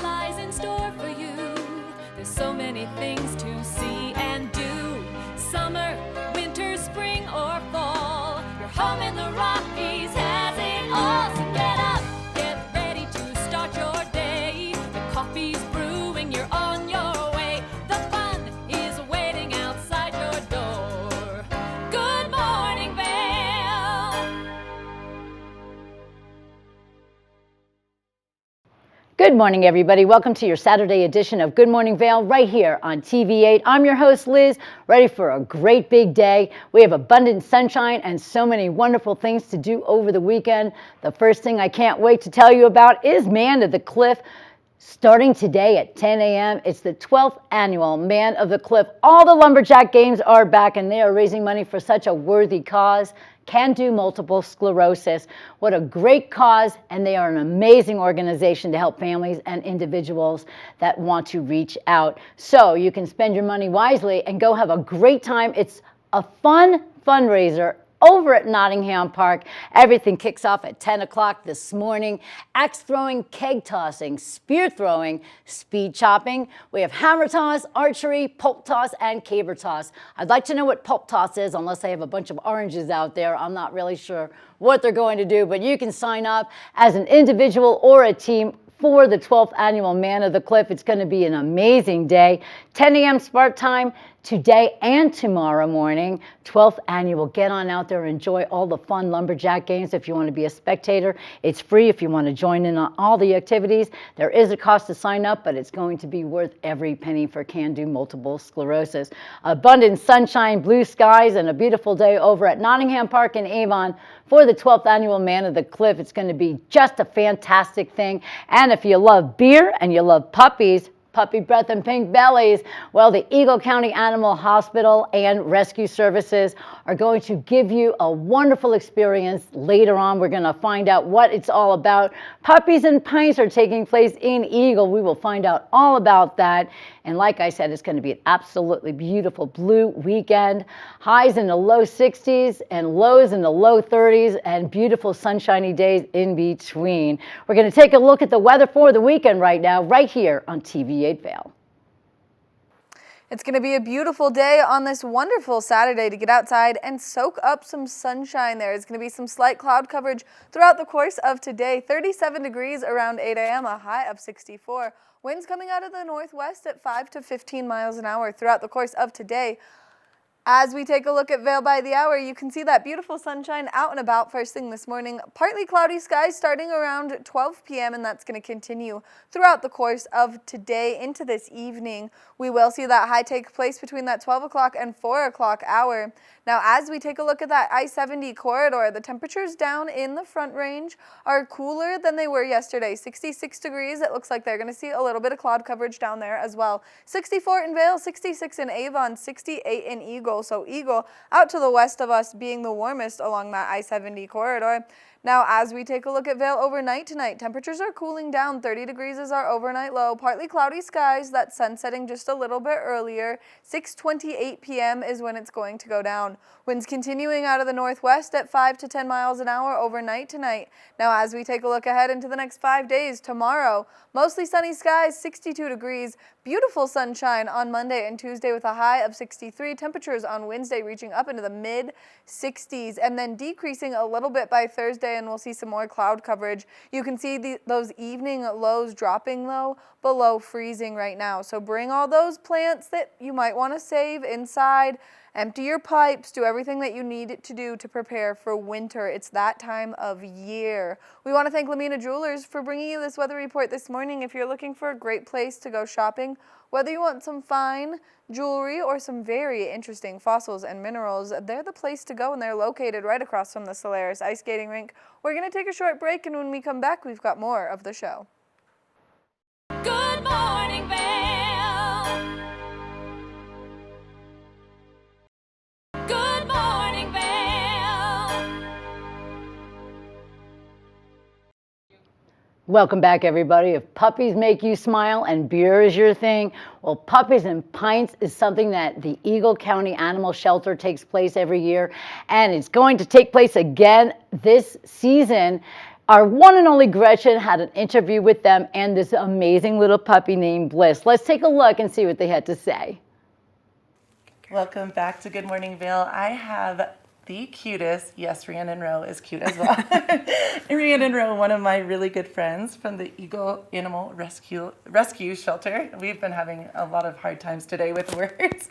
lies in store for you. There's so many things to see and do. Summer, winter, spring, or fall. Your home in the Rockies has it all. So get up, get ready to start your day. The coffee's brewing, you're on your way. The fun is waiting outside your door. Good morning, Vail. Good morning, everybody. Welcome to your Saturday edition of Good Morning Vail right here on TV8. I'm your host, Liz, ready for a great big day. We have abundant sunshine and so many wonderful things to do over the weekend. The first thing I can't wait to tell you about is Man of the Cliff. Starting today at 10 a.m., it's the 12th annual Man of the Cliff. All the lumberjack games are back, and they are raising money for such a worthy cause. Can Do Multiple Sclerosis. What a great cause, and they are an amazing organization to help families and individuals that want to reach out. So you can spend your money wisely and go have a great time. It's a fun fundraiser over at Nottingham Park. Everything kicks off at 10 o'clock this morning. Axe throwing, keg tossing, spear throwing, speed chopping. We have hammer toss, archery, pulp toss, and caber toss. I'd like to know what pulp toss is, unless they have a bunch of oranges out there. I'm not really sure what they're going to do, but you can sign up as an individual or a team for the 12th annual Man of the Cliff. It's going to be an amazing day. 10 a.m. start time today and tomorrow morning. 12th annual. Get on out there, enjoy all the fun lumberjack games. If you want to be a spectator, it's free. If you want to join in on all the activities, there is a cost to sign up, but it's going to be worth every penny for Can Do Multiple Sclerosis. Abundant sunshine, blue skies, and a beautiful day over at Nottingham Park in Avon for the 12th annual Man of the Cliff. It's going to be just a fantastic thing. And if you love beer and you love puppies, puppy breath and pink bellies, well, the Eagle County Animal Hospital and Rescue Services are going to give you a wonderful experience. Later on, we're going to find out what it's all about. Puppies and Pints are taking place in Eagle. We will find out all about that. And like I said, it's going to be an absolutely beautiful blue weekend. Highs in the low 60s and lows in the low 30s and beautiful sunshiny days in between. We're going to take a look at the weather for the weekend right now, right here on TV8 Vail. It's going to be a beautiful day on this wonderful Saturday to get outside and soak up some sunshine. There is going to be some slight cloud coverage throughout the course of today. 37 degrees around 8 a.m., a high of 64. Winds coming out of the northwest at 5 to 15 miles an hour throughout the course of today. As we take a look at Vail by the hour, you can see that beautiful sunshine out and about first thing this morning. Partly cloudy skies starting around 12 p.m. and that's going to continue throughout the course of today into this evening. We will see that high take place between that 12 o'clock and 4 o'clock hour. Now, as we take a look at that I-70 corridor, the temperatures down in the Front Range are cooler than they were yesterday. 66 degrees. It looks like they're going to see a little bit of cloud coverage down there as well. 64 in Vail, 66 in Avon, 68 in Eagle. So Eagle out to the west of us being the warmest along that I-70 corridor. Now, as we take a look at Vail overnight tonight, temperatures are cooling down. 30 degrees is our overnight low. Partly cloudy skies, that sun setting just a little bit earlier. 6:28 p.m. is when it's going to go down. Winds continuing out of the northwest at 5 to 10 miles an hour overnight tonight. Now, as we take a look ahead into the next 5 days, tomorrow, mostly sunny skies, 62 degrees. Beautiful sunshine on Monday and Tuesday with a high of 63. Temperatures on Wednesday reaching up into the mid-60s and then decreasing a little bit by Thursday, and we'll see some more cloud coverage. You can see those evening lows dropping, though, below freezing right now. So bring all those plants that you might want to save inside. Empty your pipes, do everything that you need to do to prepare for winter. It's that time of year. We want to thank Lamina Jewelers for bringing you this weather report this morning. If you're looking for a great place to go shopping, whether you want some fine jewelry or some very interesting fossils and minerals, they're the place to go, and they're located right across from the Solaris Ice Skating Rink. We're going to take a short break, and when we come back, we've got more of the show. Good morning, Vail. Good morning, Vail. Welcome back, everybody. If puppies make you smile and beer is your thing, well, Puppies and Pints is something that the Eagle County Animal Shelter takes place every year, and it's going to take place again this season. Our one and only Gretchen had an interview with them and this amazing little puppy named Bliss. Let's take a look and see what they had to say. Welcome back to Good Morning Vail. I have the cutest, yes, Rhiannon Rowe is cute as well. Rhiannon Rowe, one of my really good friends from the Eagle Animal Rescue Shelter. We've been having a lot of hard times today with words.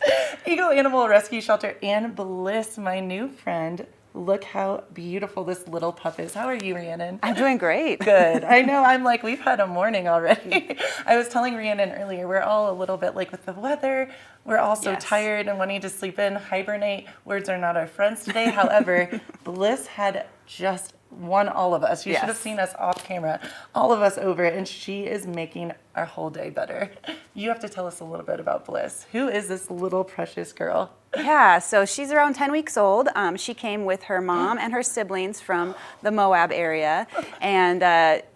Eagle Animal Rescue Shelter, and Bliss, my new friend. Look how beautiful this little pup is. How are you, Rhiannon? I'm doing great. Good. I know. I'm like, we've had a morning already. I was telling Rhiannon earlier, we're all a little bit like with the weather. We're all so tired and wanting to sleep in, hibernate. Words are not our friends today. However, Bliss had just won all of us. You should have seen us off camera, all of us over, and she is making our whole day better. You have to tell us a little bit about Bliss. Who is this little precious girl? Yeah, so she's around 10 weeks old. She came with her mom and her siblings from the Moab area, and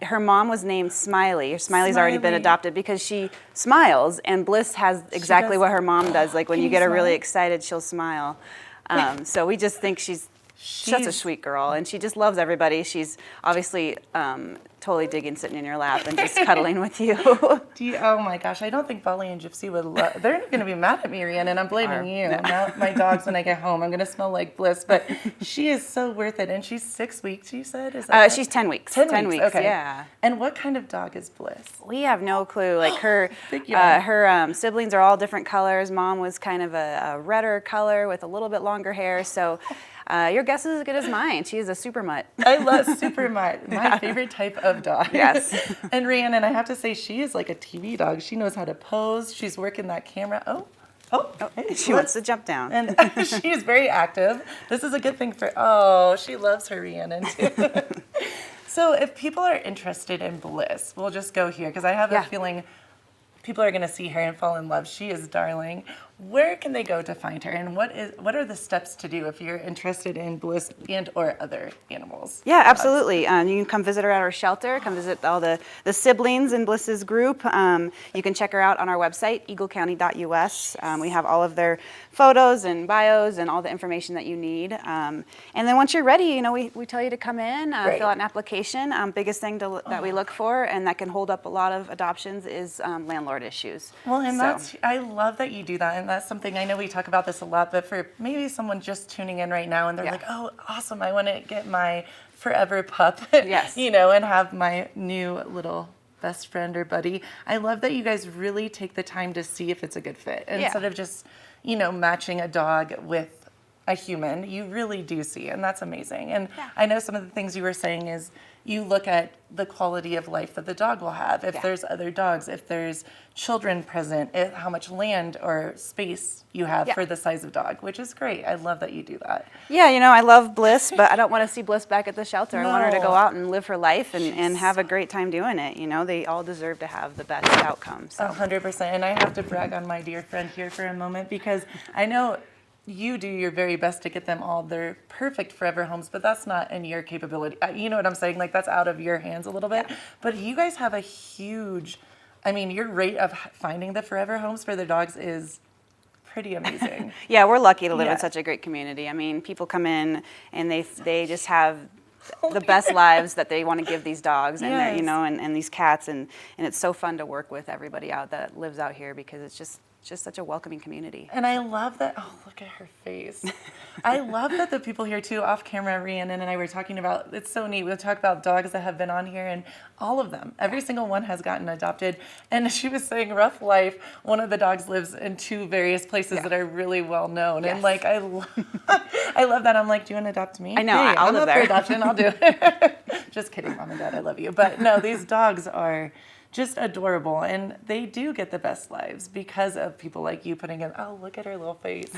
her mom was named Smiley. Smiley's already been adopted because she smiles, and Bliss has exactly what her mom does. Like when you get her really excited, she'll smile. So we just think she's such a sweet girl, and she just loves everybody. She's obviously totally digging sitting in your lap and just cuddling with you. Oh my gosh, I don't think Bolly and Gypsy would love, they're going to be mad at me, Rhiannon, I'm blaming you. No. Now my dogs, when I get home, I'm going to smell like Bliss, but she is so worth it, and she's 6 weeks, you said? Is that she's 10 weeks. 10 weeks, okay. Yeah. And what kind of dog is Bliss? We have no clue. Like her siblings are all different colors. Mom was kind of a redder color with a little bit longer hair, so your guess is as good as mine. She is a super mutt. I love super mutt. My favorite type of dog. Yes. And Rhiannon, I have to say, she is like a TV dog. She knows how to pose. She's working that camera. Hey, she wants to jump down. And she is very active. This is a good thing she loves her, Rhiannon, too. So if people are interested in Bliss, we'll just go here because I have a feeling people are going to see her and fall in love. She is darling. Where can they go to find her, and what are the steps to do if you're interested in Bliss and or other animals? Yeah, absolutely. You can come visit her at our shelter. Come visit all the siblings in Bliss's group. You can check her out on our website, eaglecounty.us. We have all of their photos and bios and all the information that you need. And then once you're ready, we tell you to come in, fill out an application. Biggest thing that we look for and that can hold up a lot of adoptions is landlord issues. Well, and I love that you do that, and that's something, I know we talk about this a lot, but for maybe someone just tuning in right now and they're like, oh, awesome, I want to get my forever pup, and have my new little best friend or buddy. I love that you guys really take the time to see if it's a good fit instead of just, matching a dog with a human. You really do see, and that's amazing. And I know some of the things you were saying is you look at the quality of life that the dog will have, if there's other dogs, if there's children present, how much land or space you have for the size of dog, which is great. I love that you do that. Yeah, I love Bliss, but I don't want to see Bliss back at the shelter. I want her to go out and live her life and have a great time doing it. They all deserve to have the best outcome. So. 100%. And I have to brag on my dear friend here for a moment because I know you do your very best to get them all their perfect forever homes, but that's not in your capability. You know what I'm saying? Like, that's out of your hands a little bit. But you guys have a huge, your rate of finding the forever homes for the dogs is pretty amazing. Yeah, we're lucky to live in such a great community. People come in and they just have the best lives that they want to give these dogs and and these cats, and it's so fun to work with everybody out that lives out here because it's just such a welcoming community. And I love that, look at her face. I love that the people here too, off camera, Rhiannon and I were talking about, it's so neat, we'll talk about dogs that have been on here and all of them, every single one has gotten adopted. And she was saying rough life, one of the dogs lives in 2 various places that are really well known. And like, I love that. I'm like, do you want to adopt me? I know, hey, I'll live there. For adoption, I'll do it. Just kidding, Mom and Dad, I love you. But no, these dogs are just adorable, and they do get the best lives because of people like you putting in, look at her little face,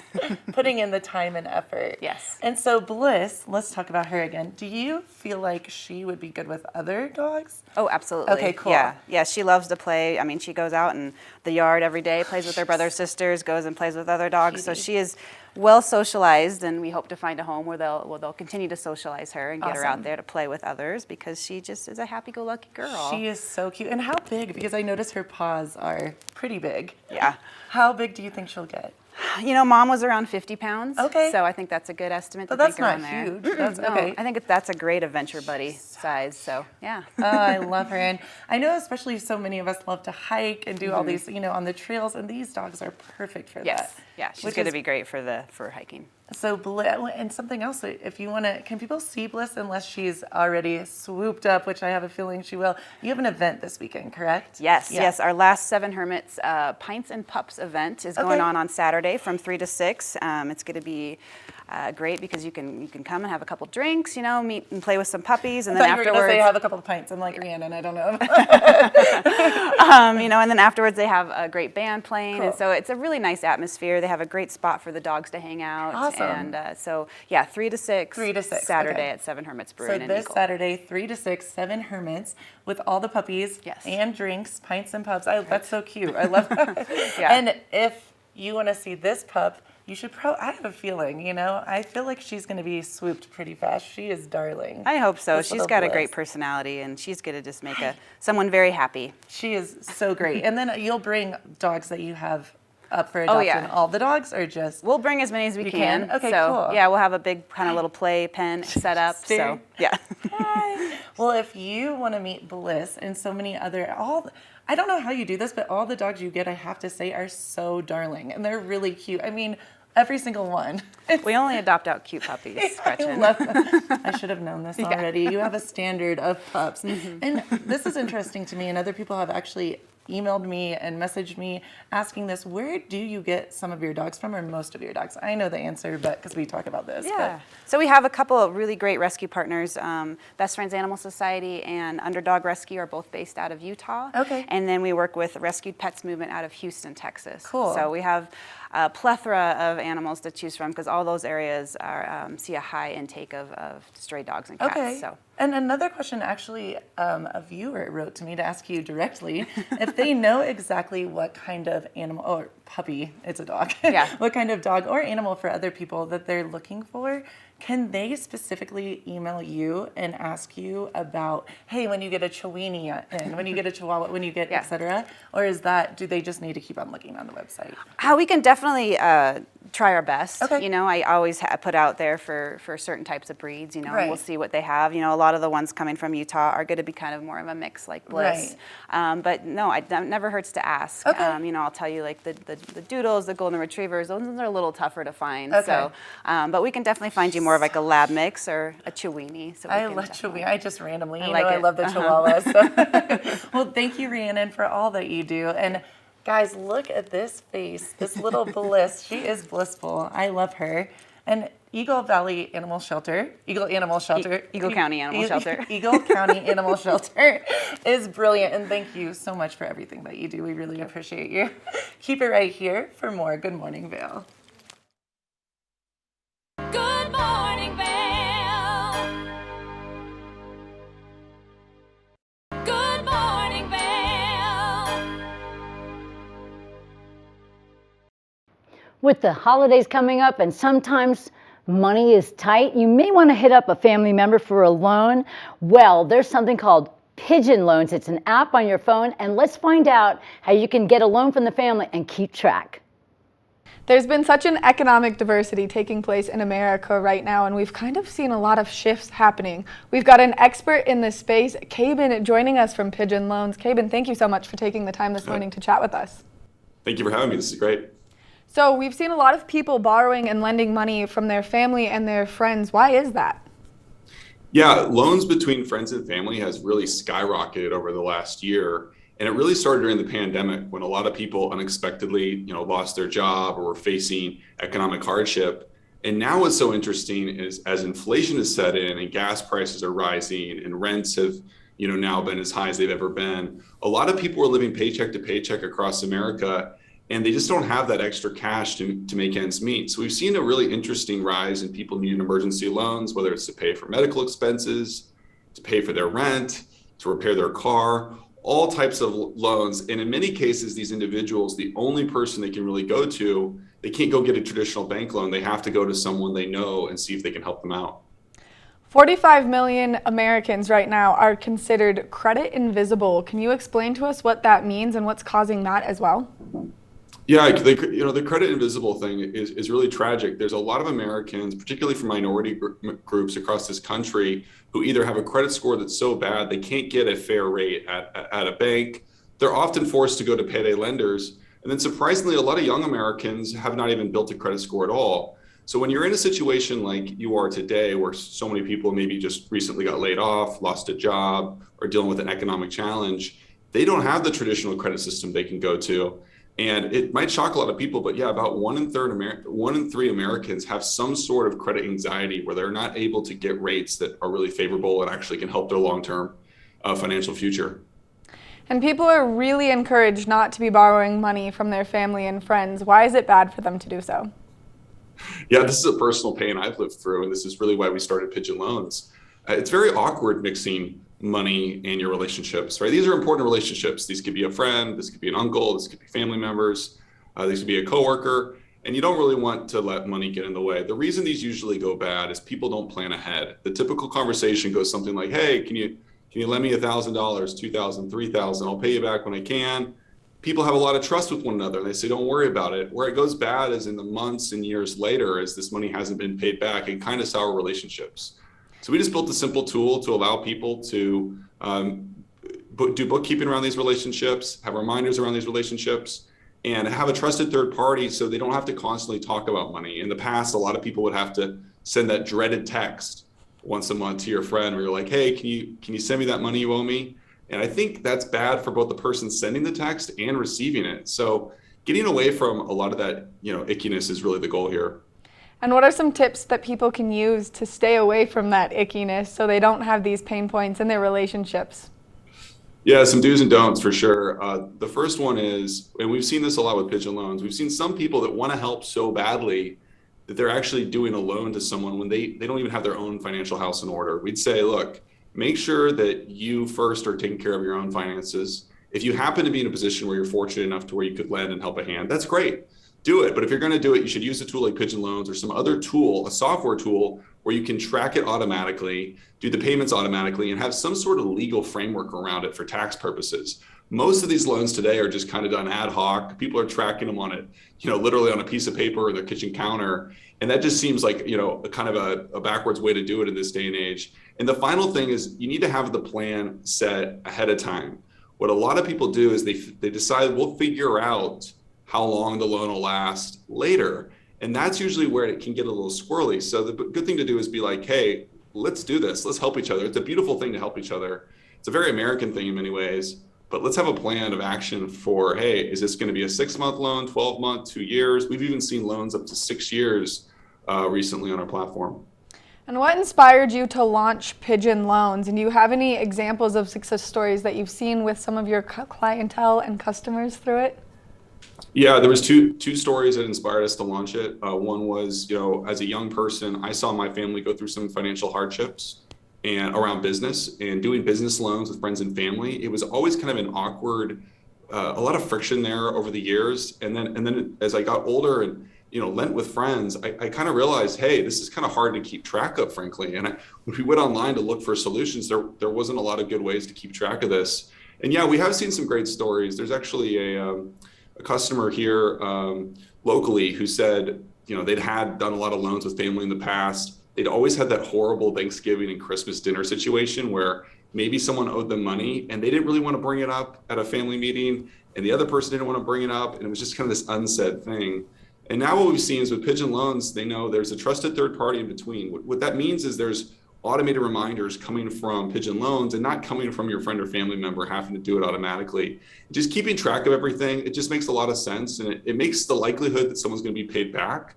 putting in the time and effort. Yes. And so Bliss, let's talk about her again. Do you feel like she would be good with other dogs? Oh, absolutely. Okay, cool. Yeah, she loves to play. She goes out in the yard every day, plays with her brothers, sisters, goes and plays with other dogs. So she is well socialized, and we hope to find a home where they'll continue to socialize her and get her out there to play with others because she just is a happy-go-lucky girl. She is so cute. And how big? Because I notice her paws are pretty big. Yeah. How big do you think she'll get? Mom was around 50 pounds. Okay. So I think that's a good estimate. But to that's think not around there. huge. That's okay. I think that's a great adventure buddy. size. So yeah. Oh, I love her. And I know especially so many of us love to hike and do all these, on the trails, and these dogs are perfect for that. Yeah, she's going to be great for hiking. So Bliss, and something else, if you want to, can people see Bliss unless she's already swooped up, which I have a feeling she will. You have an event this weekend, correct? Yes. Our last Seven Hermits Pints and Pups event is going on Saturday from 3 to 6. It's going to be great because you can come and have a couple drinks, meet and play with some puppies, and then afterwards you were going to say have a couple of pints. I'm like Rhiannon, I don't know. And then afterwards they have a great band playing, cool. And so it's a really nice atmosphere. They have a great spot for the dogs to hang out. Awesome. And 3 to 6. 3 to 6. Saturday at Seven Hermits Brewery. So this Saturday, 3 to 6, Seven Hermits with all the puppies and drinks, pints and pups. That's so cute. I love that. And if you want to see this pup, you should I have a feeling, I feel like she's going to be swooped pretty fast. She is darling. I hope so. She's got Bliss. a great personality, and she's going to just make someone very happy. She is so great. And then you'll bring dogs that you have up for adoption. All the dogs, or just? We'll bring as many as we can. Okay, so, cool. Yeah, we'll have a big kind of little play pen set up. So, yeah. Hi. Well, if you want to meet Bliss and so many other, I don't know how you do this, but all the dogs you get, I have to say, are so darling, and they're really cute. I mean, every single one. We only adopt out cute puppies, Gretchen. I love them. I should have known this already. You have a standard of pups. And this is interesting to me, and other people have actually emailed me and messaged me asking this: where do you get some of your dogs from, or most of your dogs? I know the answer, but because we talk about this. Yeah. So we have a couple of really great rescue partners. Best Friends Animal Society and Underdog Rescue are both based out of Utah. Okay. And then we work with Rescued Pets Movement out of Houston, Texas. Cool. So we have a plethora of animals to choose from because all those areas see a high intake of stray dogs and cats. Okay. So. And another question, actually, a viewer wrote to me to ask you directly if they know exactly what kind of animal, or puppy, it's a dog, what kind of dog or animal for other people that they're looking for. Can they specifically email you and ask you about, hey, when you get a Chihuahua in, when you get a Chihuahua, when you get et cetera? Or do they just need to keep on looking on the website? We can definitely try our best. Okay. I always put out there for certain types of breeds, and we'll see what they have. A lot of the ones coming from Utah are going to be kind of more of a mix like Bliss. But no, it never hurts to ask. Okay. I'll tell you, like the doodles, the golden retrievers, those ones are a little tougher to find. Okay. So, but we can definitely find you more of like a lab mix or a Chihuahua. So I love Chihuahua. I just randomly, I like it. love the Chihuahuas. So. Well, thank you, Rhiannon, for all that you do. And guys, look at this face, this little Bliss. She is blissful. I love her. And Eagle County Animal Shelter Eagle County Animal Shelter is brilliant. And thank you so much for everything that you do. We really appreciate you. Keep it right here for more Good Morning Vail. Good morning, Vail. Good morning, Vail. With the holidays coming up and sometimes money is tight, you may want to hit up a family member for a loan. Well, there's something called Pigeon Loans. It's an app on your phone, and let's find out how you can get a loan from the family and keep track. There's been such an economic diversity taking place in America right now, and we've kind of seen a lot of shifts happening. We've got an expert in this space, Cabin, joining us from Pigeon Loans. Cabin, thank you so much for taking the time this morning to chat with us. Thank you for having me. This is great. So we've seen a lot of people borrowing and lending money from their family and their friends. Why is that? Yeah, loans between friends and family has really skyrocketed over the last year. And it really started during the pandemic when a lot of people unexpectedly, lost their job or were facing economic hardship. And now what's so interesting is as inflation has set in and gas prices are rising and rents have, now been as high as they've ever been, a lot of people are living paycheck to paycheck across America, and they just don't have that extra cash to make ends meet. So we've seen a really interesting rise in people needing emergency loans, whether it's to pay for medical expenses, to pay for their rent, to repair their car, all types of loans. And in many cases, these individuals, the only person they can really go to, they can't go get a traditional bank loan. They have to go to someone they know and see if they can help them out. 45 million Americans right now are considered credit invisible. Can you explain to us what that means and what's causing that as well? Yeah, the credit invisible thing is really tragic. There's a lot of Americans, particularly from minority groups across this country, who either have a credit score that's so bad they can't get a fair rate at a bank. They're often forced to go to payday lenders. And then surprisingly, a lot of young Americans have not even built a credit score at all. So when you're in a situation like you are today, where so many people maybe just recently got laid off, lost a job, or dealing with an economic challenge, they don't have the traditional credit system they can go to. And it might shock a lot of people, but yeah, about 1 in 3 Americans have some sort of credit anxiety where they're not able to get rates that are really favorable and actually can help their long-term financial future. And people are really encouraged not to be borrowing money from their family and friends. Why is it bad for them to do so? Yeah, this is a personal pain I've lived through, and this is really why we started Pigeon Loans. It's very awkward mixing money and your relationships, right? These are important relationships. These could be a friend, this could be an uncle, this could be family members, this could be a coworker, and you don't really want to let money get in the way. The reason these usually go bad is people don't plan ahead. The typical conversation goes something like, "Hey, can you lend me $1,000, $2,000, $3,000? I'll pay you back when I can." People have a lot of trust with one another. They say, "Don't worry about it." Where it goes bad is in the months and years later, as this money hasn't been paid back, and kind of sour relationships. So we just built a simple tool to allow people to do bookkeeping around these relationships, have reminders around these relationships, and have a trusted third party so they don't have to constantly talk about money. In the past, a lot of people would have to send that dreaded text once a month to your friend where you're like, "Hey, can you send me that money you owe me?" And I think that's bad for both the person sending the text and receiving it. So getting away from a lot of that, ickiness is really the goal here. And what are some tips that people can use to stay away from that ickiness so they don't have these pain points in their relationships? Yeah, some do's and don'ts for sure. The first one is, and we've seen this a lot with Pigeon Loans, we've seen some people that want to help so badly that they're actually doing a loan to someone when they don't even have their own financial house in order. We'd say, look, make sure that you first are taking care of your own finances. If you happen to be in a position where you're fortunate enough to where you could lend and help a hand, that's great. Do it. But if you're going to do it, you should use a tool like Pigeon Loans or some other tool, a software tool, where you can track it automatically, do the payments automatically, and have some sort of legal framework around it for tax purposes. Most of these loans today are just kind of done ad hoc. People are tracking them on it, literally on a piece of paper or their kitchen counter. And that just seems like, a kind of a backwards way to do it in this day and age. And the final thing is you need to have the plan set ahead of time. What a lot of people do is they decide we'll figure out how long the loan will last later. And that's usually where it can get a little squirrely. So the good thing to do is be like, "Hey, let's do this. Let's help each other." It's a beautiful thing to help each other. It's a very American thing in many ways, but let's have a plan of action for, hey, is this going to be a 6-month loan, 12-month, 2 years? We've even seen loans up to 6 years recently on our platform. And what inspired you to launch Pigeon Loans? And do you have any examples of success stories that you've seen with some of your clientele and customers through it? Yeah, there was two stories that inspired us to launch it. One was, as a young person, I saw my family go through some financial hardships and around business and doing business loans with friends and family. It was always kind of an awkward, a lot of friction there over the years. And then as I got older and lent with friends, I kind of realized, hey, this is kind of hard to keep track of, frankly. And when we went online to look for solutions, there wasn't a lot of good ways to keep track of this. And yeah, we have seen some great stories. There's actually a customer here locally who said, they'd done a lot of loans with family in the past. They'd always had that horrible Thanksgiving and Christmas dinner situation where maybe someone owed them money and they didn't really want to bring it up at a family meeting, and the other person didn't want to bring it up, and it was just kind of this unsaid thing. And now what we've seen is with Pigeon Loans, they know there's a trusted third party in between. What that means is there's automated reminders coming from Pigeon Loans and not coming from your friend or family member having to do it automatically. Just keeping track of everything, it just makes a lot of sense, and it makes the likelihood that someone's going to be paid back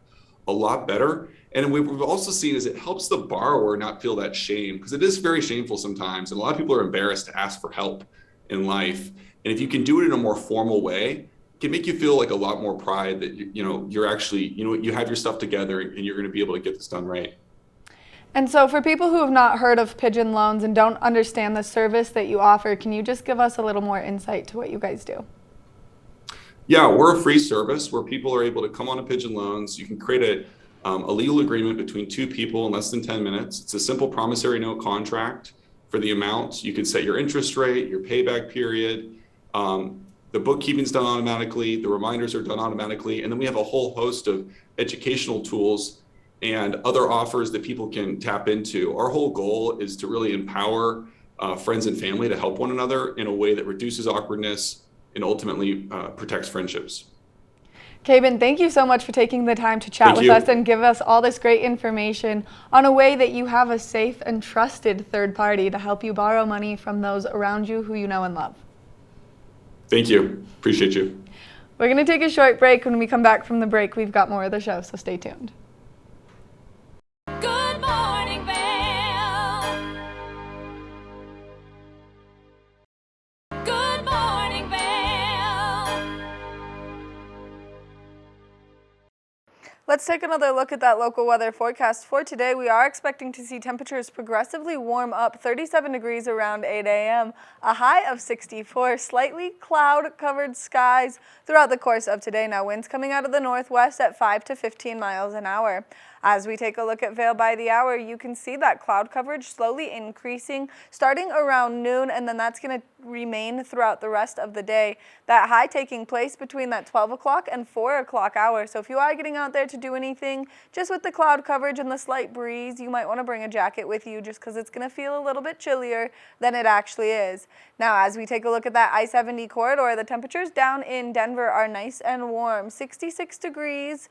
a lot better. And what we've also seen is it helps the borrower not feel that shame, because it is very shameful sometimes, and a lot of people are embarrassed to ask for help in life. And if you can do it in a more formal way, it can make you feel like a lot more pride that you're actually, you have your stuff together and you're going to be able to get this done right. And so for people who have not heard of Pigeon Loans and don't understand the service that you offer, can you just give us a little more insight to what you guys do? Yeah, we're a free service where people are able to come on to Pigeon Loans. You can create a legal agreement between two people in less than 10 minutes. It's a simple promissory note contract for the amount. You can set your interest rate, your payback period. The bookkeeping's done automatically, the reminders are done automatically, and then we have a whole host of educational tools and other offers that people can tap into. Our whole goal is to really empower friends and family to help one another in a way that reduces awkwardness and ultimately protects friendships. Kaven, thank you so much for taking the time to chat with us and give us all this great information on a way that you have a safe and trusted third party to help you borrow money from those around you who you know and love. Thank you. Appreciate you. We're going to take a short break. When we come back from the break, we've got more of the show, so stay tuned. Good morning, Vail. Good morning, Vail. Let's take another look at that local weather forecast for today. We are expecting to see temperatures progressively warm up, 37 degrees around 8 a.m., a high of 64, slightly cloud-covered skies throughout the course of today. Now, winds coming out of the northwest at 5 to 15 miles an hour. As we take a look at Vail by the hour, you can see that cloud coverage slowly increasing starting around noon, and then that's going to remain throughout the rest of the day. That high taking place between that 12 o'clock and 4 o'clock hour. So if you are getting out there to do anything, just with the cloud coverage and the slight breeze, you might want to bring a jacket with you just because it's going to feel a little bit chillier than it actually is. Now, as we take a look at that I-70 corridor, the temperatures down in Denver are nice and warm, 66 degrees.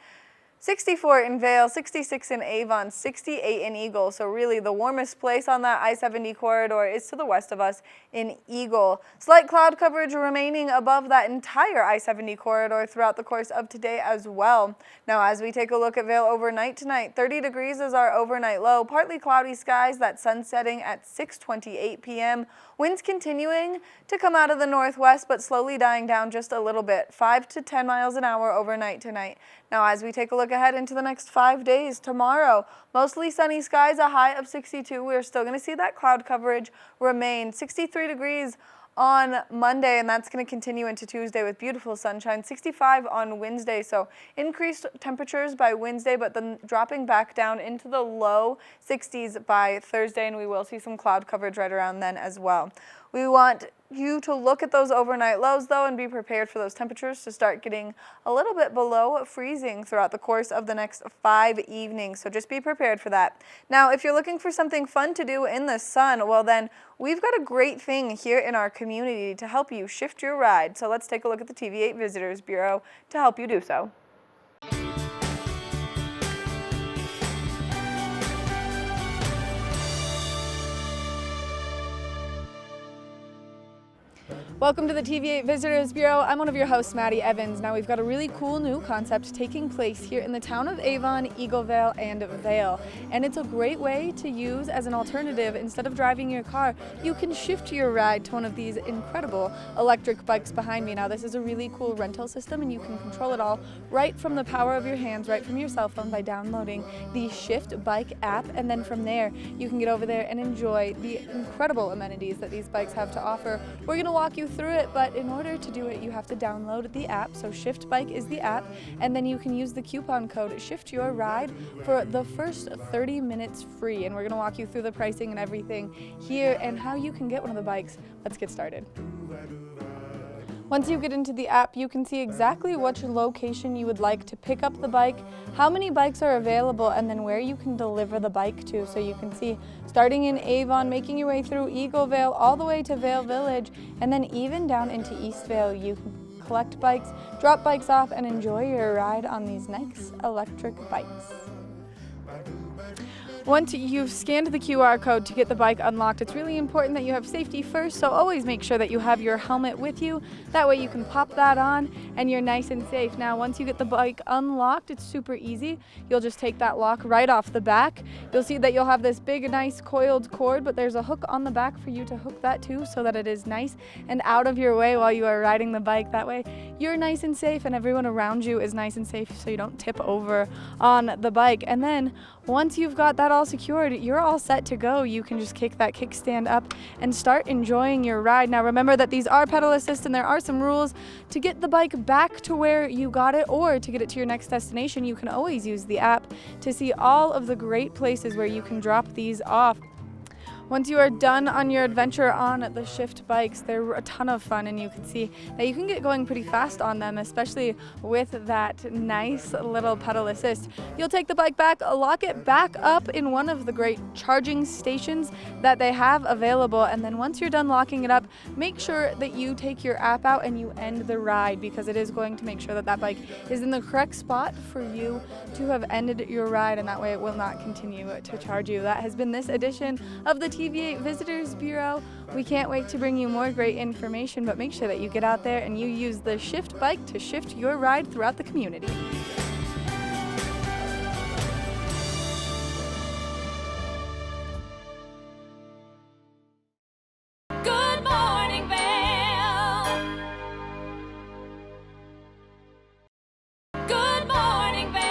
64 in Vail, 66 in Avon, 68 in Eagle. So really the warmest place on that I-70 corridor is to the west of us in Eagle. Slight cloud coverage remaining above that entire I-70 corridor throughout the course of today as well. Now, as we take a look at Vail overnight tonight, 30 degrees is our overnight low. Partly cloudy skies, that sun setting at 6:28 p.m. Winds continuing to come out of the northwest, but slowly dying down just a little bit, 5 to 10 miles an hour overnight tonight. Now, as we take a look ahead into the next 5 days, tomorrow, mostly sunny skies, a high of 62. We're still going to see that cloud coverage remain. 63 degrees on Monday, and that's going to continue into Tuesday with beautiful sunshine. 65 on Wednesday, so increased temperatures by Wednesday, but then dropping back down into the low 60s by Thursday, and we will see some cloud coverage right around then as well. We want you to look at those overnight lows, though, and be prepared for those temperatures to start getting a little bit below freezing throughout the course of the next 5 evenings. So just be prepared for that. Now, if you're looking for something fun to do in the sun, well, then we've got a great thing here in our community to help you shift your ride. So let's take a look at the TV8 Visitors Bureau to help you do so. Welcome to the TV8 Visitors Bureau. I'm one of your hosts, Maddie Evans. Now we've got a really cool new concept taking place here in the town of Avon, Eagleville, and Vail. And it's a great way to use as an alternative. Instead of driving your car, you can shift your ride to one of these incredible electric bikes behind me. Now this is a really cool rental system, and you can control it all right from the power of your hands, right from your cell phone by downloading the Shift Bike app. And then from there, you can get over there and enjoy the incredible amenities that these bikes have to offer. We're going to walk you through it, but in order to do it, you have to download the app. So Shift Bike is the app, and then you can use the coupon code Shift Your Ride for the first 30 minutes free. And we're going to walk you through the pricing and everything here and how you can get one of the bikes. Let's get started. Once you get into the app, you can see exactly which location you would like to pick up the bike, how many bikes are available, and then where you can deliver the bike to. So you can see starting in Avon, making your way through Eagleville, all the way to Vail Village, and then even down into East Vail. You can collect bikes, drop bikes off, and enjoy your ride on these nice electric bikes. Once you've scanned the QR code to get the bike unlocked, it's really important that you have safety first, so always make sure that you have your helmet with you. That way you can pop that on and you're nice and safe. Now, once you get the bike unlocked, it's super easy. You'll just take that lock right off the back. You'll see that you'll have this big, nice coiled cord, but there's a hook on the back for you to hook that to so that it is nice and out of your way while you are riding the bike. That way you're nice and safe and everyone around you is nice and safe so you don't tip over on the bike. And then once you've got that all secured, you're all set to go. You can just kick that kickstand up and start enjoying your ride. Now remember that these are pedal assist and there are some rules. To get the bike back to where you got it or to get it to your next destination, you can always use the app to see all of the great places where you can drop these off. Once you are done on your adventure on the Shift bikes, they're a ton of fun, and you can see that you can get going pretty fast on them, especially with that nice little pedal assist. You'll take the bike back, lock it back up in one of the great charging stations that they have available, and then once you're done locking it up, make sure that you take your app out and you end the ride, because it is going to make sure that that bike is in the correct spot for you to have ended your ride, and that way it will not continue to charge you. That has been this edition of the TV8 Visitors Bureau. We can't wait to bring you more great information, but make sure that you get out there and you use the Shift bike to shift your ride throughout the community. Good morning, Vail. Good morning, Vail.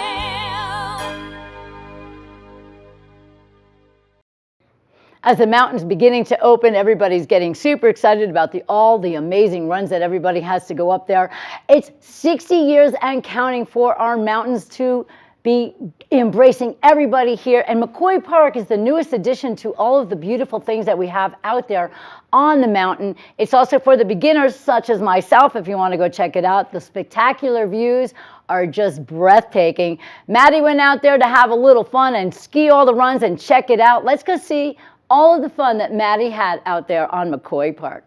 As the mountain's beginning to open, everybody's getting super excited about all the amazing runs that everybody has to go up there. It's 60 years and counting for our mountains to be embracing everybody here. And Mccoy Park is the newest addition to all of the beautiful things that we have out there on the mountain. It's also for the beginners, such as myself, if you want to go check it out. The spectacular views are just breathtaking. Maddie went out there to have a little fun and ski all the runs and check it out. Let's go see all of the fun that Maddie had out there on Mccoy Park.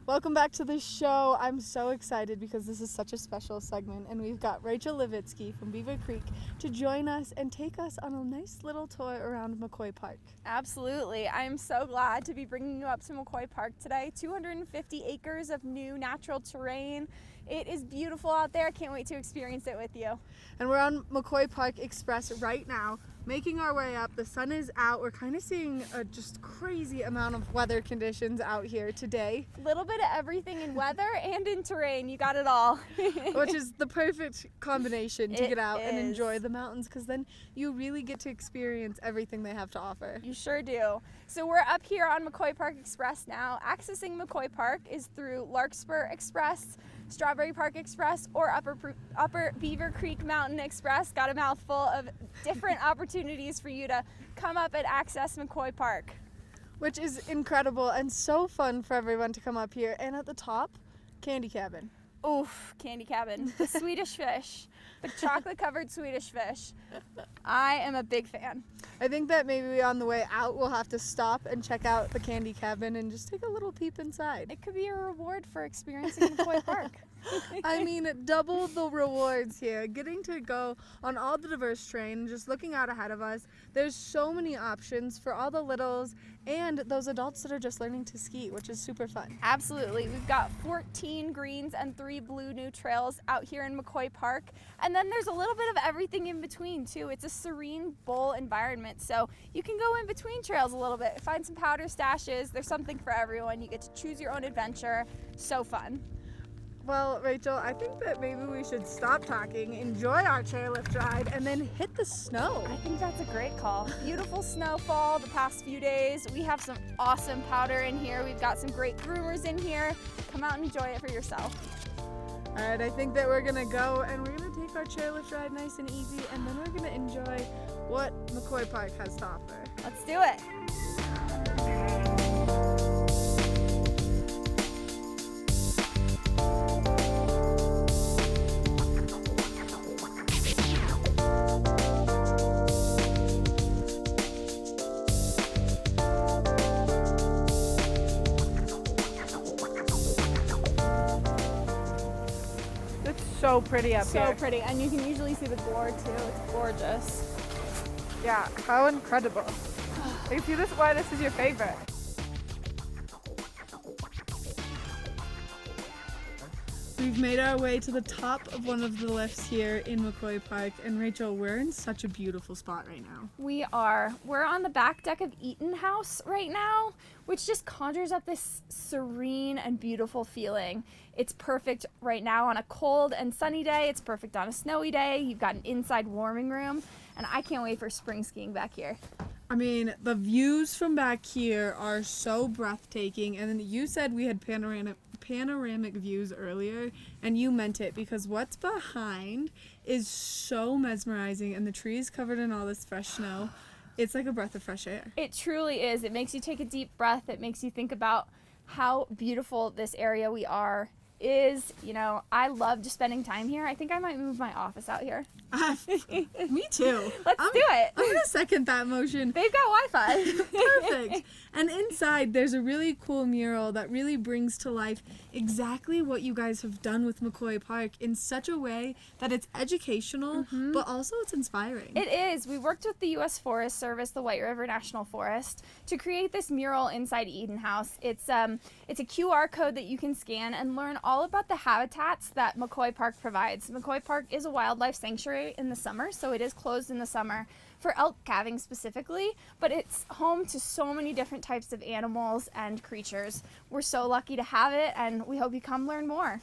Welcome back to the show. I'm so excited because this is such a special segment, and we've got Rachel Levitsky from Beaver Creek to join us and take us on a nice little tour around Mccoy Park. Absolutely. I'm so glad to be bringing you up to Mccoy Park today. 250 acres of new natural terrain. It is beautiful out there. I can't wait to experience it with you. And we're on Mccoy Park Express right now, making our way up. The sun is out. We're kind of seeing a just crazy amount of weather conditions out here today. A little bit of everything in weather and in terrain. You got it all. Which is the perfect combination to It get out and is. enjoy the mountains, because then you really get to experience everything they have to offer. You sure do. So we're up here on Mccoy Park Express now. Accessing Mccoy Park is through Larkspur Express, Strawberry Park Express, or Upper Beaver Creek Mountain Express. Got a mouthful of different opportunities for you to come up and access Mccoy Park. Which is incredible and so fun for everyone to come up here. And at the top, Candy Cabin. Oof, Candy Cabin. The Swedish fish. The chocolate covered Swedish fish. I am a big fan. I think that maybe on the way out we'll have to stop and check out the Candy Cabin and just take a little peep inside. It could be a reward for experiencing McCoy Park. I mean, double the rewards here. Getting to go on all the diverse terrain, just looking out ahead of us. There's so many options for all the littles and those adults that are just learning to ski, which is super fun. Absolutely. We've got 14 greens and 3 blue new trails out here in McCoy Park. And then there's a little bit of everything in between too. It's a serene bowl environment, so you can go in between trails a little bit, find some powder stashes. There's something for everyone. You get to choose your own adventure. So fun. Well, Rachel, I think that maybe we should stop talking, enjoy our chairlift ride, and then hit the snow. I think that's a great call. Beautiful snowfall the past few days. We have some awesome powder in here. We've got some great groomers in here. Come out and enjoy it for yourself. All right, I think that we're gonna go and we're gonna take our chairlift ride nice and easy, and then we're gonna enjoy what McCoy Park has to offer. Let's do it. So pretty up here. So pretty, and you can usually see the gore too. It's gorgeous. Yeah, how incredible. I can see this why this is your favorite. We've made our way to the top of one of the lifts here in McCoy Park, and Rachel, we're in such a beautiful spot right now. We are. We're on the back deck of Eaton House right now, which just conjures up this serene and beautiful feeling. It's perfect right now on a cold and sunny day. It's perfect on a snowy day. You've got an inside warming room, and I can't wait for spring skiing back here. I mean, the views from back here are so breathtaking, and then you said we had panoramic views earlier, and you meant it, because what's behind is so mesmerizing, and the trees covered in all this fresh snow. It's like a breath of fresh air. It truly is. It makes you take a deep breath. It makes you think about how beautiful this area we are is. You know, I love just spending time here. I think I might move my office out here. Me too. Let's do it. I'm gonna second that motion. They've got Wi-Fi. Perfect. And inside there's a really cool mural that really brings to life exactly what you guys have done with Mccoy Park in such a way that it's educational, but also it's inspiring. It is. We worked with the U.S. Forest Service, the White River National Forest, to create this mural inside Eden House. It's a QR code that you can scan and learn all about the habitats that Mccoy Park provides. Mccoy Park is a wildlife sanctuary in the summer, so it is closed in the summer for elk calving specifically, but it's home to so many different types of animals and creatures. We're so lucky to have it, and we hope you come learn more.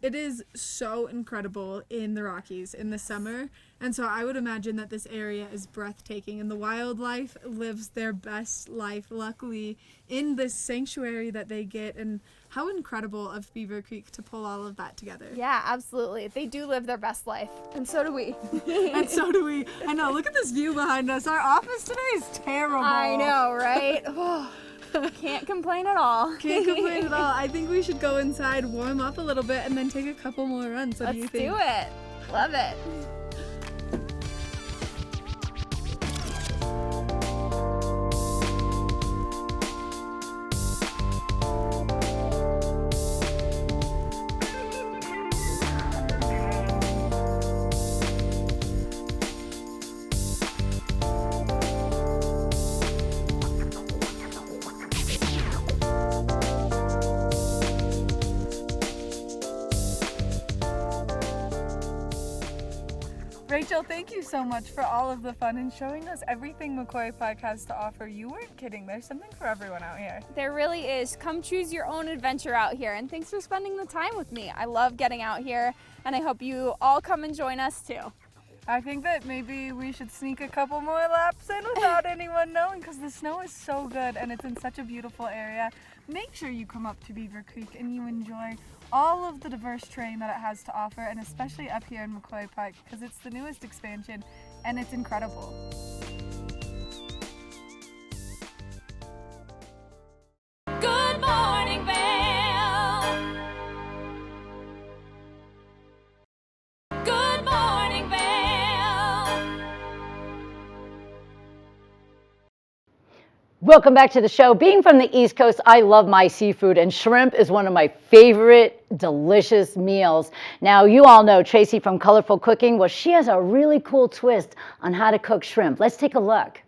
It is so incredible in the Rockies in the summer, and so I would imagine that this area is breathtaking, and the wildlife lives their best life, luckily, in this sanctuary that they get, and how incredible of Beaver Creek to pull all of that together. Yeah, absolutely. They do live their best life, and so do we. And so do we. I know, look at this view behind us. Our office today is terrible. I know, right? Can't complain at all. Can't complain at all. I think we should go inside, warm up a little bit, and then take a couple more runs. What do you think? Let's do it. Love it. Rachel, thank you so much for all of the fun and showing us everything Mccoy Park has to offer. You weren't kidding. There's something for everyone out here. There really is. Come choose your own adventure out here, and thanks for spending the time with me. I love getting out here, and I hope you all come and join us too. I think that maybe we should sneak a couple more laps in without anyone knowing, because the snow is so good and it's in such a beautiful area. Make sure you come up to Beaver Creek and you enjoy all of the diverse terrain that it has to offer, and especially up here in Mccoy Park, because it's the newest expansion and it's incredible. Good morning, Vail. Good morning, Vail. Welcome back to the show. Being from the East Coast, I love my seafood, and shrimp is one of my favorite delicious meals. Now, you all know Tracy from Colorful Cooking. Well, she has a really cool twist on how to cook shrimp. Let's take a look.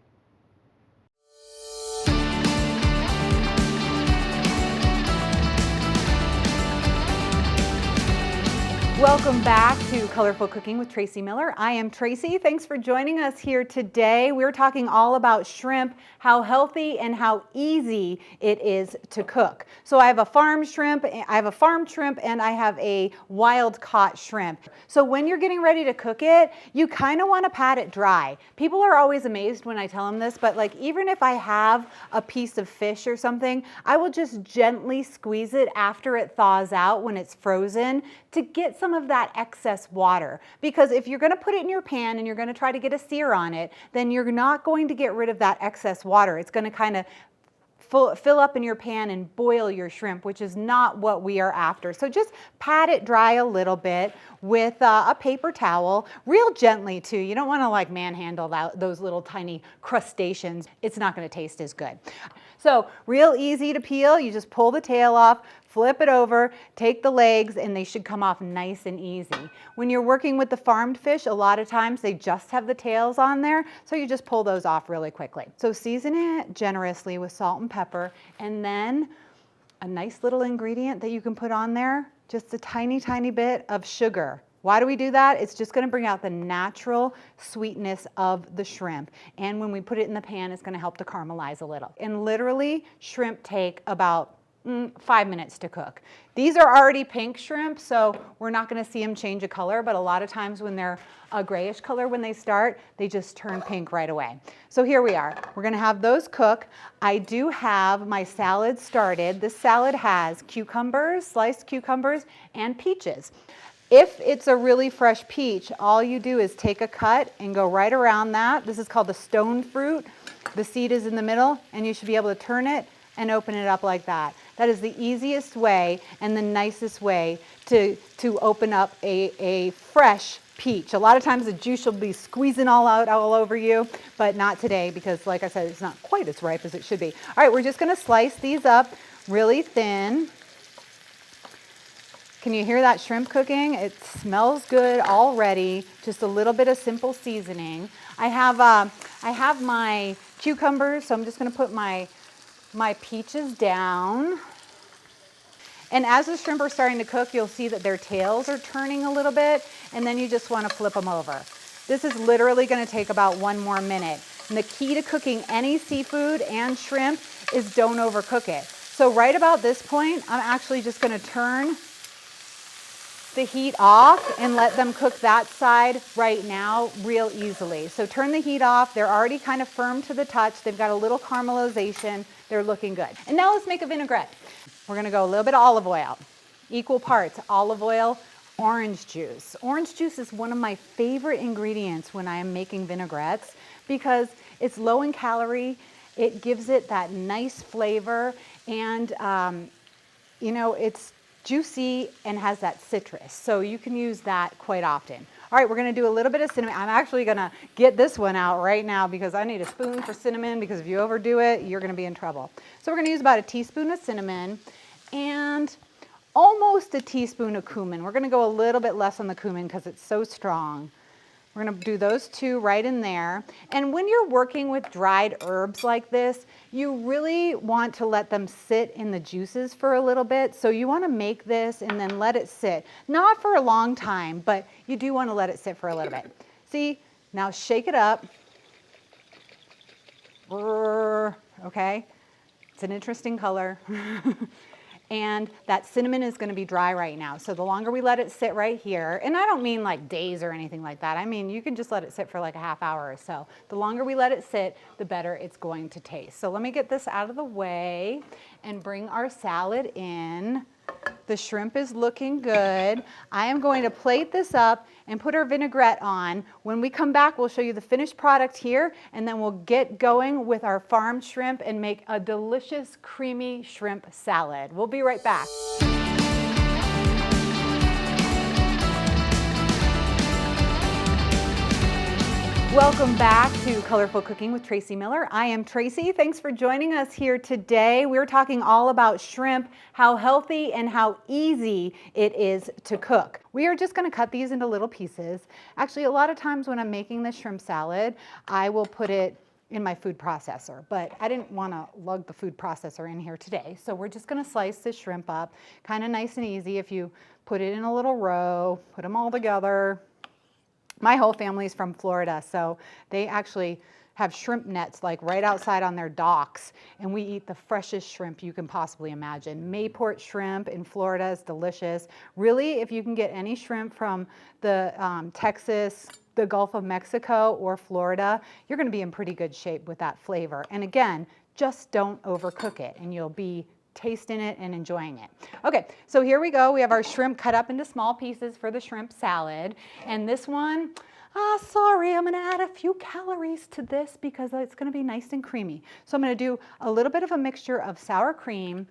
Welcome back to Colorful Cooking with Tracy Miller. I am Tracy. Thanks for joining us here today. We're talking all about shrimp, how healthy and how easy it is to cook. So I have a farm shrimp, and I have a wild caught shrimp. So when you're getting ready to cook it, you kind of want to pat it dry. People are always amazed when I tell them this, but like even if I have a piece of fish or something, I will just gently squeeze it after it thaws out when it's frozen to get some of that excess water. Because if you're going to put it in your pan and you're going to try to get a sear on it, then you're not going to get rid of that excess water. It's going to kind of fill up in your pan and boil your shrimp, which is not what we are after. So just pat it dry a little bit with a paper towel, real gently too. You don't want to like manhandle those little tiny crustaceans. It's not going to taste as good. So real easy to peel. You just pull the tail off, flip it over, take the legs, and they should come off nice and easy. When you're working with the farmed fish, a lot of times they just have the tails on there, so you just pull those off really quickly. So season it generously with salt and pepper, and then a nice little ingredient that you can put on there, just a tiny, tiny bit of sugar. Why do we do that? It's just going to bring out the natural sweetness of the shrimp. And when we put it in the pan, it's going to help to caramelize a little. And literally, shrimp take about 5 minutes to cook. These are already pink shrimp, so we're not going to see them change a color, but a lot of times when they're a grayish color when they start, they just turn pink right away. So here we are. We're going to have those cook. I do have my salad started. This salad has cucumbers, sliced cucumbers, and peaches. If it's a really fresh peach, all you do is take a cut and go right around that. This is called the stone fruit. The seed is in the middle, and you should be able to turn it and open it up like that. That is the easiest way and the nicest way to open up a fresh peach. A lot of times the juice will be squeezing all over you, but not today because, like I said, it's not quite as ripe as it should be. All right, we're just going to slice these up really thin. Can you hear that shrimp cooking? It smells good already. Just a little bit of simple seasoning. I have my cucumbers, so I'm just going to put my peaches down. And as the shrimp are starting to cook, you'll see that their tails are turning a little bit, and then you just want to flip them over. This is literally going to take about 1 more minute. And the key to cooking any seafood and shrimp is don't overcook it. So right about this point, I'm actually just going to turn the heat off and let them cook that side right now real easily. So turn the heat off. They're already kind of firm to the touch. They've got a little caramelization. They're looking good. And now let's make a vinaigrette. We're going to go a little bit of olive oil, equal parts olive oil, orange juice. Orange juice is one of my favorite ingredients when I am making vinaigrettes because it's low in calorie. It gives it that nice flavor, and it's juicy and has that citrus. So you can use that quite often. All right, we're going to do a little bit of cinnamon. I'm actually going to get this one out right now because I need a spoon for cinnamon, because if you overdo it, you're going to be in trouble. So we're going to use about a teaspoon of cinnamon and almost a teaspoon of cumin. We're going to go a little bit less on the cumin because it's so strong. We're going to do those 2 right in there. And when you're working with dried herbs like this, you really want to let them sit in the juices for a little bit. So you want to make this and then let it sit. Not for a long time, but you do want to let it sit for a little bit. See, now shake it up. Okay, it's an interesting color. And that cinnamon is going to be dry right now. So the longer we let it sit right here, and I don't mean like days or anything like that. I mean, you can just let it sit for like a half hour or so. The longer we let it sit, the better it's going to taste. So let me get this out of the way and bring our salad in. The shrimp is looking good. I am going to plate this up and put our vinaigrette on. When we come back, we'll show you the finished product here, and then we'll get going with our farmed shrimp and make a delicious, creamy shrimp salad. We'll be right back. Welcome back to Colorful Cooking with Tracy Miller. I am Tracy. Thanks for joining us here today. We're talking all about shrimp, how healthy and how easy it is to cook. We are just going to cut these into little pieces. Actually, a lot of times when I'm making this shrimp salad, I will put it in my food processor, but I didn't want to lug the food processor in here today. So we're just going to slice this shrimp up, kind of nice and easy. If you put it in a little row, put them all together. My whole family's from Florida, so they actually have shrimp nets like right outside on their docks, and we eat the freshest shrimp you can possibly imagine. Mayport shrimp in Florida is delicious. Really, if you can get any shrimp from the Texas, the Gulf of Mexico, or Florida, you're going to be in pretty good shape with that flavor. And again, just don't overcook it, and you'll be tasting it and enjoying it. Okay, so here we go. We have our shrimp cut up into small pieces for the shrimp salad. And this one, sorry, I'm gonna add a few calories to this because it's gonna be nice and creamy. So I'm gonna do a little bit of a mixture of sour cream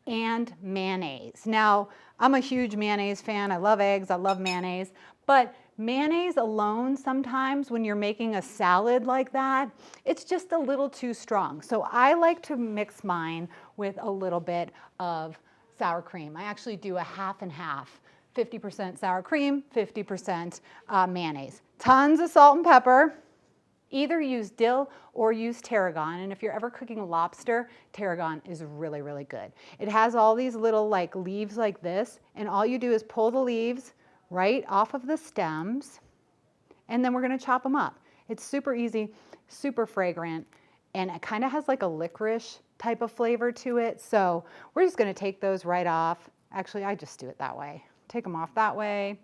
and mayonnaise. Now, I'm a huge mayonnaise fan. I love eggs, I love mayonnaise, but mayonnaise alone sometimes when you're making a salad like that, it's just a little too strong. So I like to mix mine with a little bit of sour cream. I actually do a half and half, 50% sour cream, 50% mayonnaise. Tons of salt and pepper. Either use dill or use tarragon, and if you're ever cooking lobster, tarragon is really, really good. It has all these little like leaves like this, and all you do is pull the leaves right off of the stems, and then we're going to chop them up. It's super easy, super fragrant, and it kind of has like a licorice type of flavor to it. So we're just going to take those right off. Actually, I just do it that way. Take them off that way.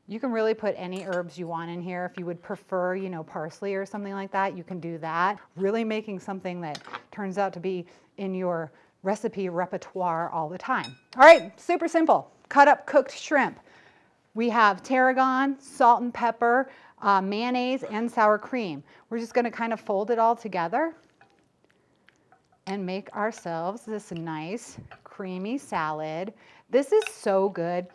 You can really put any herbs you want in here. If you would prefer, parsley or something like that, you can do that. Really making something that turns out to be in your recipe repertoire all the time. All right, super simple. cut up cooked shrimp. We have tarragon, salt and pepper, mayonnaise, and sour cream. We're just going to kind of fold it all together and make ourselves this nice creamy salad. This is so good.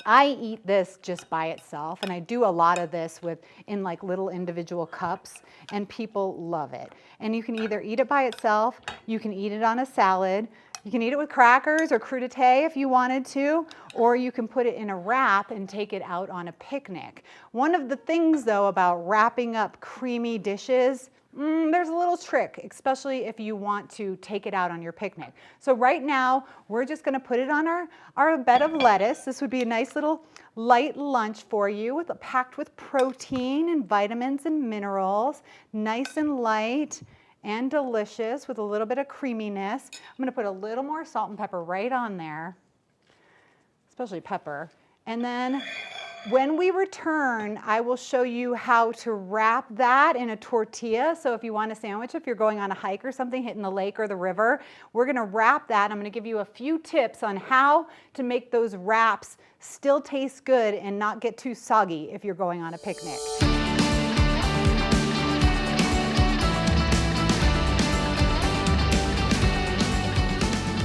I eat this just by itself, and I do a lot of this in like little individual cups, and people love it. And you can either eat it by itself, you can eat it on a salad, you can eat it with crackers or crudité if you wanted to, or you can put it in a wrap and take it out on a picnic. One of the things though about wrapping up creamy dishes, there's a little trick, especially if you want to take it out on your picnic. So right now, we're just going to put it on our bed of lettuce. This would be a nice little light lunch for you, packed with protein and vitamins and minerals, nice and light and delicious with a little bit of creaminess. I'm going to put a little more salt and pepper right on there, especially pepper. And then when we return, I will show you how to wrap that in a tortilla. So if you want a sandwich, if you're going on a hike or something, hitting the lake or the river, we're going to wrap that. I'm going to give you a few tips on how to make those wraps still taste good and not get too soggy if you're going on a picnic.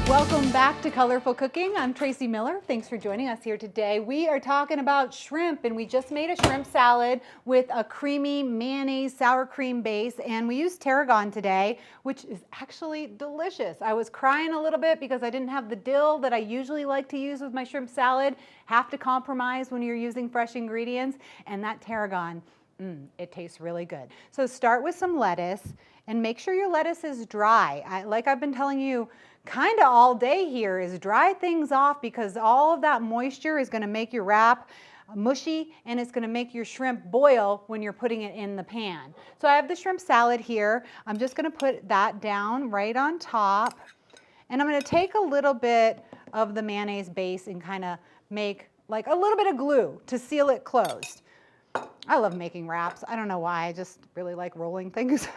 Welcome back to Colorful Cooking. I'm Tracy Miller. Thanks for joining us here today. We are talking about shrimp, and we just made a shrimp salad with a creamy mayonnaise sour cream base, and we used tarragon today, which is actually delicious. I was crying a little bit because I didn't have the dill that I usually like to use with my shrimp salad. Have to compromise when you're using fresh ingredients, and that tarragon, it tastes really good. So start with some lettuce, and make sure your lettuce is dry. Like I've been telling you, kind of all day here, is dry things off, because all of that moisture is going to make your wrap mushy, and it's going to make your shrimp boil when you're putting it in the pan. So I have the shrimp salad here. I'm just going to put that down right on top, and I'm going to take a little bit of the mayonnaise base and kind of make like a little bit of glue to seal it closed. I love making wraps. I don't know why, I just really like rolling things.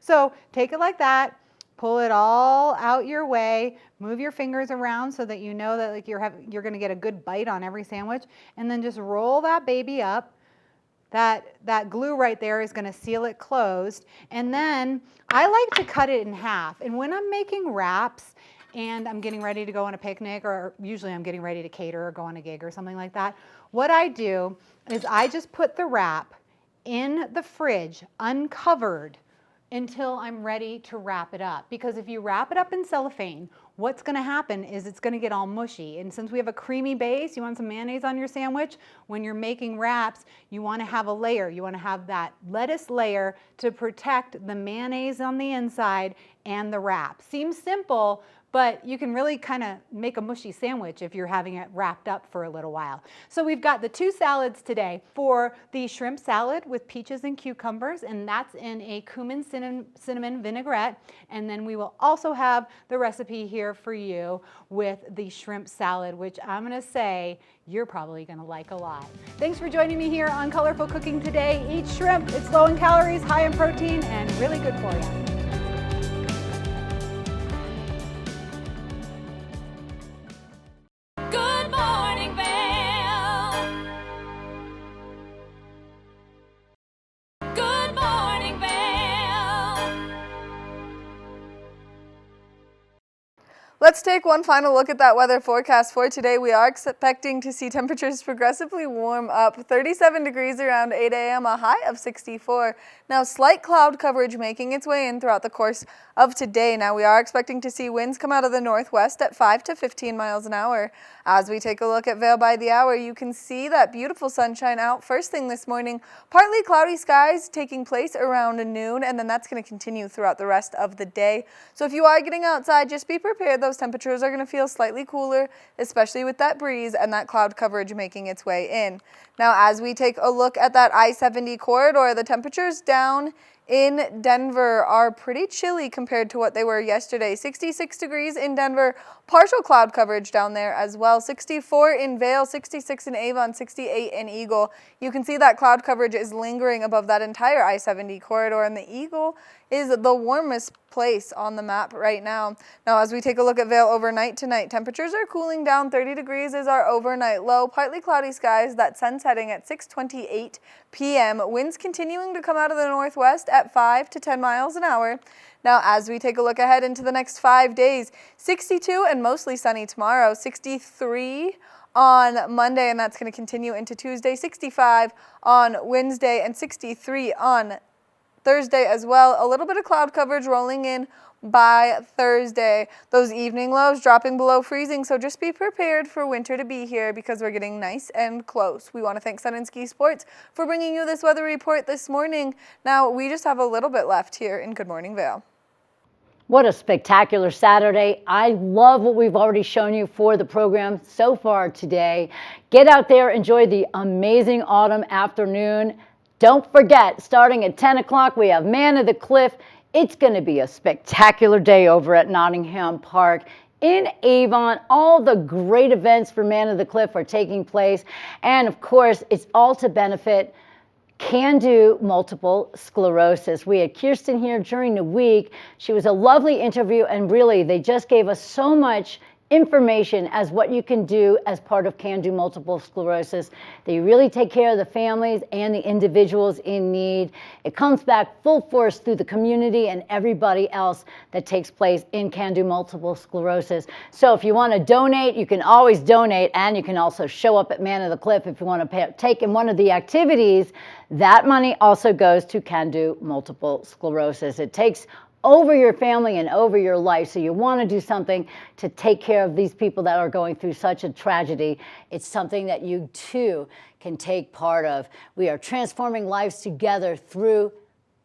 So take it like that. Pull it all out your way, move your fingers around so that you know that like you're going to get a good bite on every sandwich, and then just roll that baby up. That glue right there is going to seal it closed. And then I like to cut it in half. And when I'm making wraps and I'm getting ready to go on a picnic, or usually I'm getting ready to cater or go on a gig or something like that, what I do is I just put the wrap in the fridge uncovered until I'm ready to wrap it up. Because if you wrap it up in cellophane, what's going to happen is it's going to get all mushy. And since we have a creamy base, you want some mayonnaise on your sandwich, when you're making wraps, you want to have a layer. You want to have that lettuce layer to protect the mayonnaise on the inside and the wrap. Seems simple, but you can really kind of make a mushy sandwich if you're having it wrapped up for a little while. So we've got the two salads today. For the shrimp salad with peaches and cucumbers, and that's in a cumin cinnamon vinaigrette. And then we will also have the recipe here for you with the shrimp salad, which I'm going to say you're probably going to like a lot. Thanks for joining me here on Colorful Cooking today. Eat shrimp. It's low in calories, high in protein, and really good for you. Good morning, Vail. Good morning, Vail. Let's take one final look at that weather forecast for today. We are expecting to see temperatures progressively warm up. 37 degrees around 8 a.m., a high of 64. Now, slight cloud coverage making its way in throughout the course of today. Now, we are expecting to see winds come out of the northwest at 5 to 15 miles an hour. As we take a look at Vail by the hour, you can see that beautiful sunshine out first thing this morning. Partly cloudy skies taking place around noon, and then that's going to continue throughout the rest of the day. So if you are getting outside, just be prepared. Those temperatures are going to feel slightly cooler, especially with that breeze and that cloud coverage making its way in. Now, as we take a look at that I-70 corridor, the temperatures down in Denver are pretty chilly compared to what they were yesterday. 66 degrees in Denver, partial cloud coverage down there as well. 64 in Vail, 66 in Avon, 68 in Eagle. You can see that cloud coverage is lingering above that entire I-70 corridor, and the Eagle is the warmest place on the map right now. Now, as we take a look at Vail overnight tonight, temperatures are cooling down. 30 degrees is our overnight low. Partly cloudy skies. That sun setting at 6:28 p.m. Winds continuing to come out of the northwest at 5 to 10 miles an hour. Now, as we take a look ahead into the next 5 days, 62 and mostly sunny tomorrow, 63 on Monday, and that's going to continue into Tuesday, 65 on Wednesday, and 63 on Thursday as well. A little bit of cloud coverage rolling in by Thursday. Those evening lows dropping below freezing, so just be prepared for winter to be here because we're getting nice and close. We want to thank Sun and Ski Sports for bringing you this weather report this morning. Now, we just have a little bit left here in Good Morning Vail. What a spectacular Saturday. I love what we've already shown you for the program so far today. Get out there, enjoy the amazing autumn afternoon. Don't forget, starting at 10 o'clock, we have Man of the Cliff. It's going to be a spectacular day over at Nottingham Park in Avon. All the great events for Man of the Cliff are taking place. And of course, it's all to benefit CAN-DO multiple sclerosis. We had Kirsten here during the week. She was a lovely interview, and really they just gave us so much information as what you can do as part of CAN-DO multiple sclerosis. They really take care of the families and the individuals in need. It comes back full force through the community and everybody else that takes place in CAN-DO multiple sclerosis. So if you want to donate, you can always donate, and you can also show up at Man of the Cliff if you want to partake in one of the activities. That money also goes to CAN-DO multiple sclerosis. It takes over your family and over your life. So you want to do something to take care of these people that are going through such a tragedy. It's something that you too can take part of. We are transforming lives together through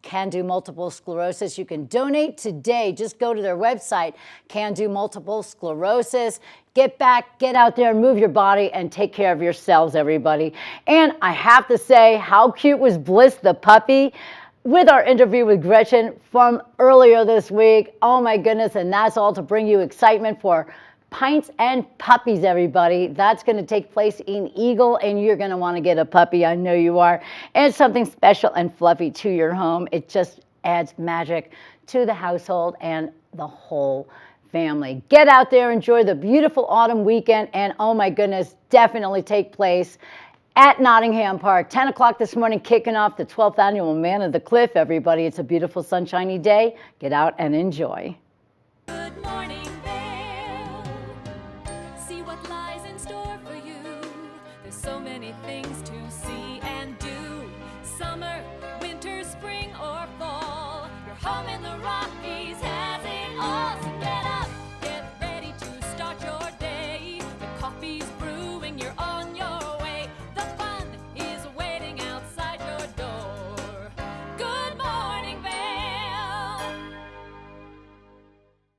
CAN-DO multiple sclerosis. You can donate today. Just go to their website, CAN-DO multiple sclerosis. Get back, get out there, move your body, and take care of yourselves, everybody. And I have to say, how cute was Bliss the puppy? With our interview with Gretchen from earlier this week. Oh my goodness, and that's all to bring you excitement for Pints and Puppies, everybody. That's going to take place in Eagle, and you're going to want to get a puppy. I know you are. And something special and fluffy to your home. It just adds magic to the household and the whole family. Get out there, enjoy the beautiful autumn weekend, and oh my goodness, definitely take place at Nottingham Park. 10 o'clock this morning, kicking off the 12th annual Man of the Cliff, everybody. It's a beautiful sunshiny day. Get out and enjoy. Good morning, Vail. See what lies in store for you. There's so many things to see and do. Summer, winter, spring, or fall. Your home in the Rockies has